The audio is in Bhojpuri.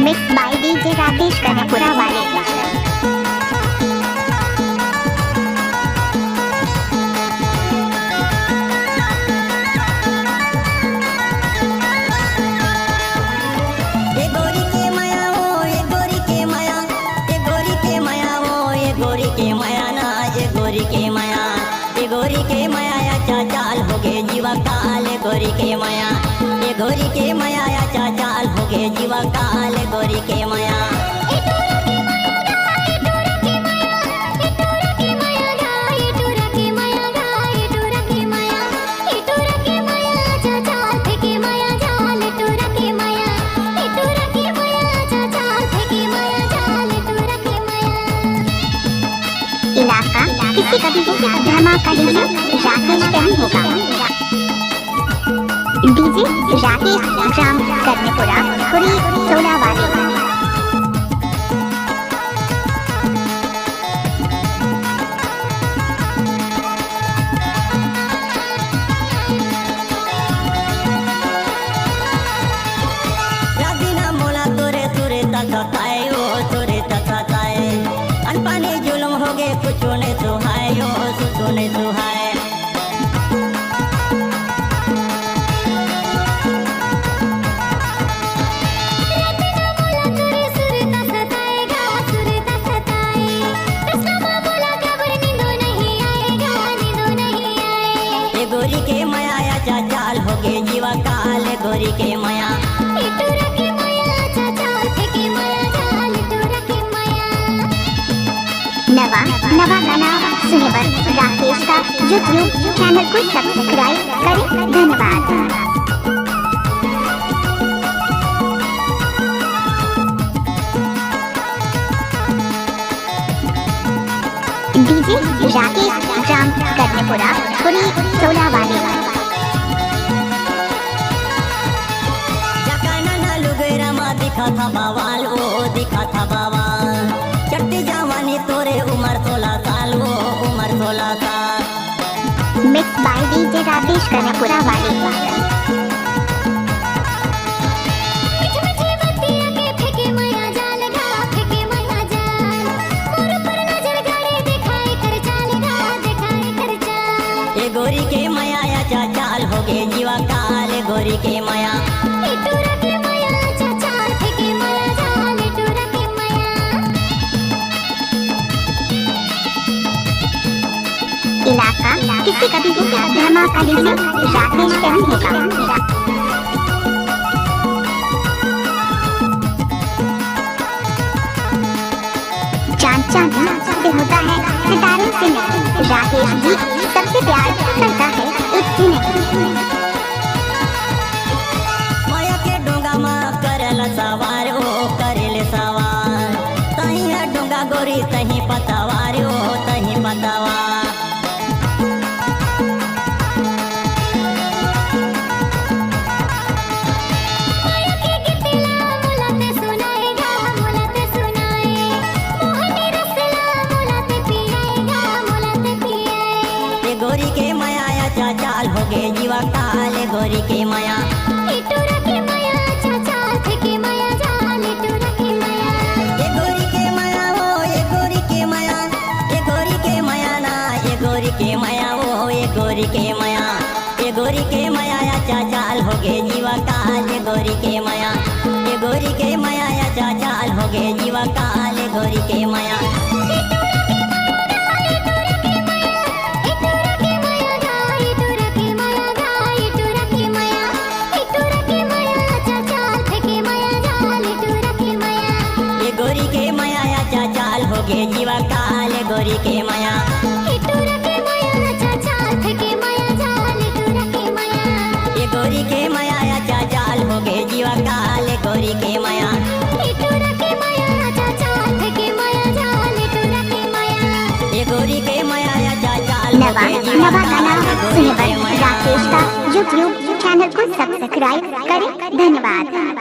मिक्स बाय डीजे राकेश कनपुरा वाले। गोरी के माया चाचाल हो गे जीवा काल गोरी के माया, ये गोरी के माया चाचाल हो गे जीवा काल गोरी के माया। इलाका किसी का भी धमाका डीजे राकेश फैन होगा। डीजे राकेश ग्राम करनेपुरा खुरी 16 वाले। राजीना मोला तोरे तोरे तकाए ओ तोरे तकाए अनपाने जुलम हो गे कुछ ने सुहाय ओ कुछ ने सुहाय। गोरी के माया चाचाल हो गे जीवा काल गोरी के माया। नवा गाना सुने पर राकेश का यूट्यूब चैनल को सब्सक्राइब करें। धन्यवाद। डीजे राकेश ग्राम करनेपुरा खुरी 16 वाले। दिखा था बवाल ओ दिखा था बवाल चट्टी जवानी तोरे उम्र 16 साल वो उम्र 16 साल। मिक्स बाय डीजे राकेश कनपुरा वाले। गोरी के माया चाचाल हो गे जीवा काल गोरी के माया। इलाका किसी का भी धमाका डीजे राकेश फैन होगा। चांद से होता है सितारों से नहीं, राकेश जी सबसे प्यार करता है एक से नहीं। माया के डोंगा माँ करल सवार ओ करेल सवार तही है डोंगा गोरी तही पतावार ओ तही पतावार। गोरी के माया चाचाल हो गे जीवा काल गोरी के माया। ये गोरी के माया ओ ये गोरी के माया, ये गोरी के माया ना ये गोरी के माया ओ ये गोरी के माया। ये गोरी के माया चाचाल हो गे जीवा काल गोरी के माया, ये गोरी के माया चाचाल हो गे जीवा काल गोरी के माया। गोरी के माया चाचाल हो गे जीवा काल गोरी के माया। ये गोरी के माया चाचाल हो गे जीवा काल गोरी के माया। ये गोरी के माया चाचाल नवा गाना सुने पर राकेश का यूट्यूब चैनल को सब्सक्राइब करें। धन्यवाद।